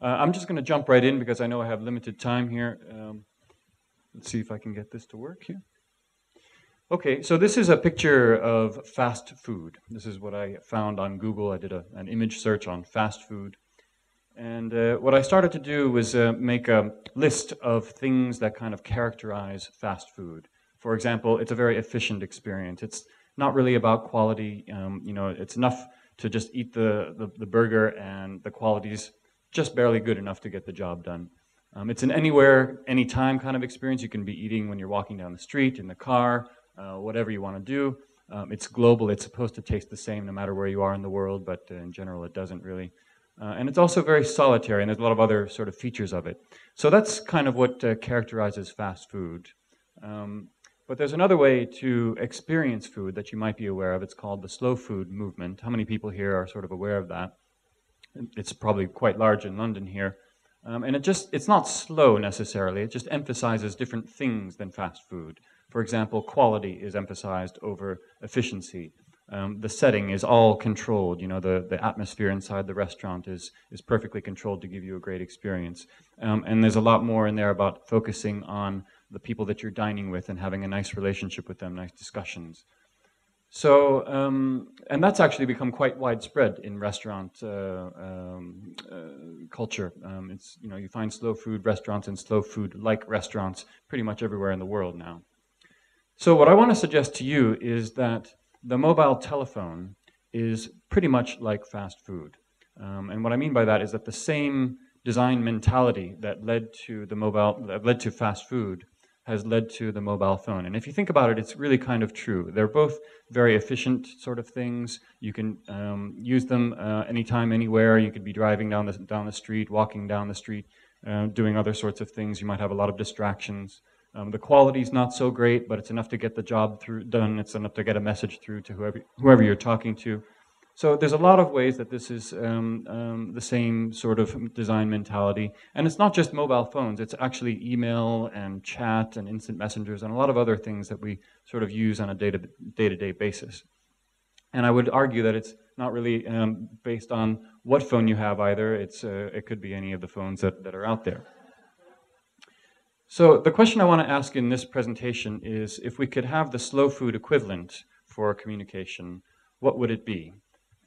I'm just going to jump right in because I know I have limited time here. Let's see if I can get this to work here. Okay, so this is a picture of fast food. This is what I found on Google. I did an image search on fast food. And what I started to do was make a list of things that kind of characterize fast food. For example, it's a very efficient experience. It's not really about quality. It's enough to just eat the burger, and the quality's just barely good enough to get the job done. It's an anywhere, anytime kind of experience. You can be eating when you're walking down the street, in the car, whatever you want to do. It's global. It's supposed to taste the same no matter where you are in the world, but in general it doesn't really. And it's also very solitary, and there's a lot of other sort of features of it. So that's kind of what characterizes fast food. But there's another way to experience food that you might be aware of. It's called the slow food movement. How many people here are sort of aware of that? It's probably quite large in London here. And it's not slow necessarily. It just emphasizes different things than fast food. For example, quality is emphasized over efficiency. The setting is all controlled. You know, the atmosphere inside the restaurant is perfectly controlled to give you a great experience. And there's a lot more in there about focusing on the people that you're dining with and having a nice relationship with them, nice discussions. So, and that's actually become quite widespread in restaurant culture. You find slow food restaurants and slow food-like restaurants pretty much everywhere in the world now. So what I want to suggest to you is that the mobile telephone is pretty much like fast food. And what I mean by that is that the same design mentality that led to fast food has led to the mobile phone. And if you think about it, it's really kind of true. They're both very efficient sort of things. You can use them anytime, anywhere. You could be driving down the street, walking down the street, doing other sorts of things. You might have a lot of distractions. The quality's not so great, but it's enough to get the job done. It's enough to get a message through to whoever you're talking to. So there's a lot of ways that this is the same sort of design mentality. And it's not just mobile phones. It's actually email and chat and instant messengers and a lot of other things that we sort of use on a day-to-day basis. And I would argue that it's not really based on what phone you have either. It could be any of the phones that are out there. So the question I want to ask in this presentation is, if we could have the slow food equivalent for communication, what would it be?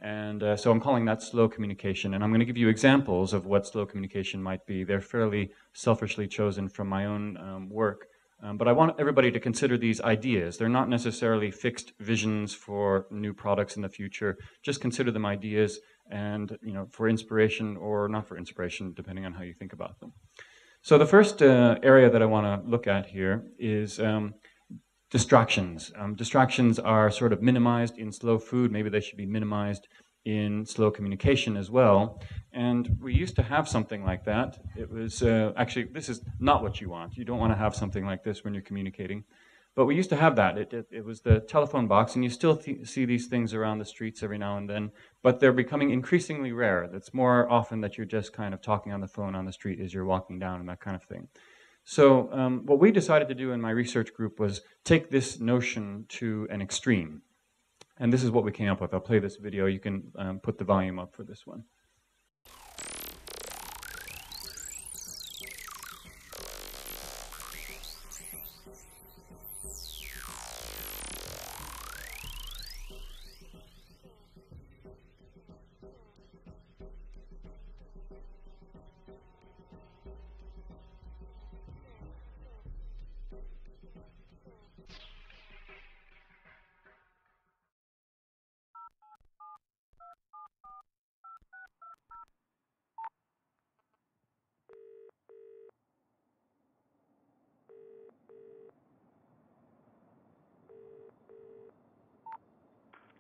And so I'm calling that slow communication, and I'm going to give you examples of what slow communication might be. They're fairly selfishly chosen from my own work, but I want everybody to consider these ideas. They're not necessarily fixed visions for new products in the future. Just consider them ideas, and for inspiration or not for inspiration, depending on how you think about them. So the first area that I want to look at here is distractions. Distractions are sort of minimized in slow food. Maybe they should be minimized in slow communication as well. And we used to have something like that. It was actually, this is not what you want. You don't want to have something like this when you're communicating. But we used to have that. It was the telephone box, and you still see these things around the streets every now and then, but they're becoming increasingly rare. It's more often that you're just kind of talking on the phone on the street as you're walking down and that kind of thing. So what we decided to do in my research group was take this notion to an extreme. And this is what we came up with. I'll play this video. You can put the volume up for this one.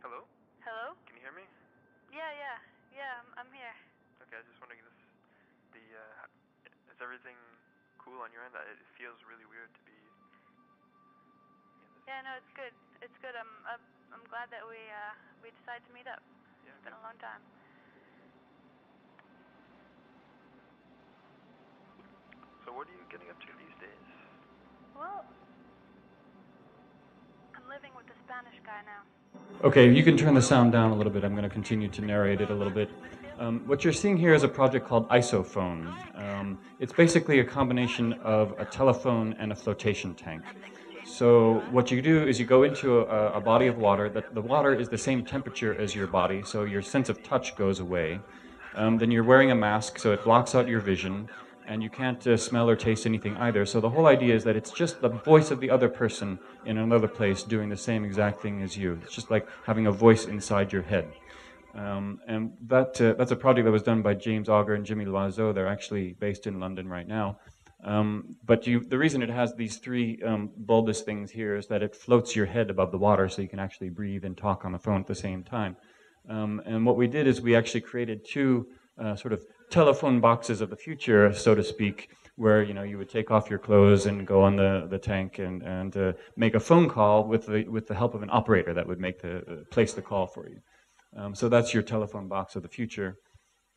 Hello? Hello? Can you hear me? Yeah, I'm here. Okay, I was just wondering, is everything cool on your end? It feels really weird to be in this. Yeah, no, it's good. It's good. I'm glad that we decided to meet up. Yeah. It's been a long time. So what are you getting up to these days? Well, I'm living with a Spanish guy now. Okay, you can turn the sound down a little bit. I'm going to continue to narrate it a little bit. What you're seeing here is a project called Isophone. It's basically a combination of a telephone and a flotation tank. So what you do is you go into a body of water. The water is the same temperature as your body, so your sense of touch goes away. Then you're wearing a mask, so it blocks out your vision, and you can't smell or taste anything either. So the whole idea is that it's just the voice of the other person in another place doing the same exact thing as you. It's just like having a voice inside your head. And that's a project that was done by James Auger and Jimmy Loiseau. They're actually based in London right now. But the reason it has these three bulbous things here is that it floats your head above the water, so you can actually breathe and talk on the phone at the same time. And what we did is we actually created two sort of telephone boxes of the future, so to speak, where you would take off your clothes and go on the tank and make a phone call with the help of an operator that would place the call for you. So that's your telephone box of the future.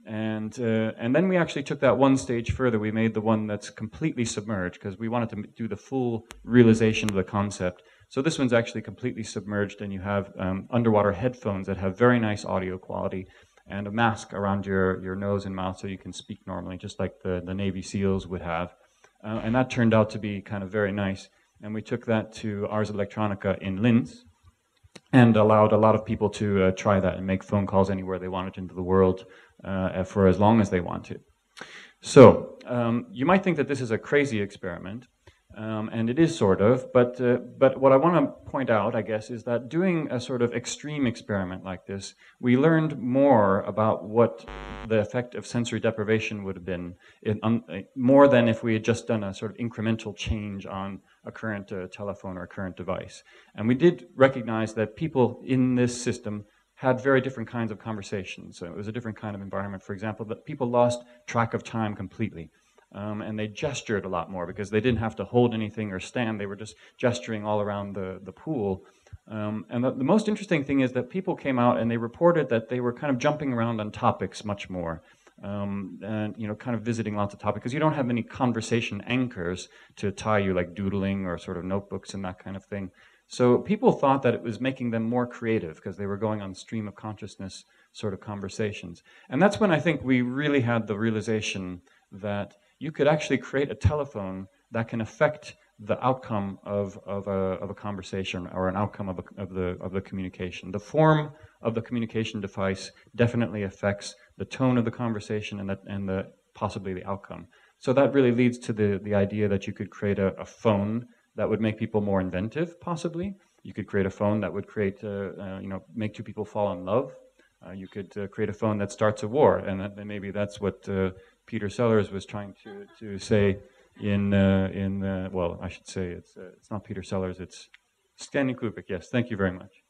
And then we actually took that one stage further. We made the one that's completely submerged because we wanted to do the full realization of the concept. So this one's actually completely submerged, and you have underwater headphones that have very nice audio quality and a mask around your nose and mouth so you can speak normally, just like the Navy SEALs would have. And that turned out to be kind of very nice. And we took that to Ars Electronica in Linz and allowed a lot of people to try that and make phone calls anywhere they wanted into the world for as long as they wanted. So you might think that this is a crazy experiment, and it is sort of, but what I want to point out, I guess, is that doing a sort of extreme experiment like this, we learned more about what the effect of sensory deprivation would have been, more than if we had just done a sort of incremental change on a current telephone or a current device. And we did recognize that people in this system had very different kinds of conversations. So it was a different kind of environment. For example, that people lost track of time completely. And they gestured a lot more because they didn't have to hold anything or stand. They were just gesturing all around the pool. And the most interesting thing is that people came out and they reported that they were kind of jumping around on topics much more. And kind of visiting lots of topics, because you don't have any conversation anchors to tie you, like doodling or sort of notebooks and that kind of thing. So people thought that it was making them more creative because they were going on stream of consciousness sort of conversations. And that's when I think we really had the realization that you could actually create a telephone that can affect the outcome of a conversation or an outcome of the communication. The form of the communication device definitely affects the tone of the conversation and possibly the outcome. So that really leads to the idea that you could create a phone that would make people more inventive, possibly. You could create a phone that would make two people fall in love. You could create a phone that starts a war, and maybe that's what Peter Sellers was trying to say well, I should say it's not Peter Sellers, it's Stanley Kubrick. Yes, thank you very much.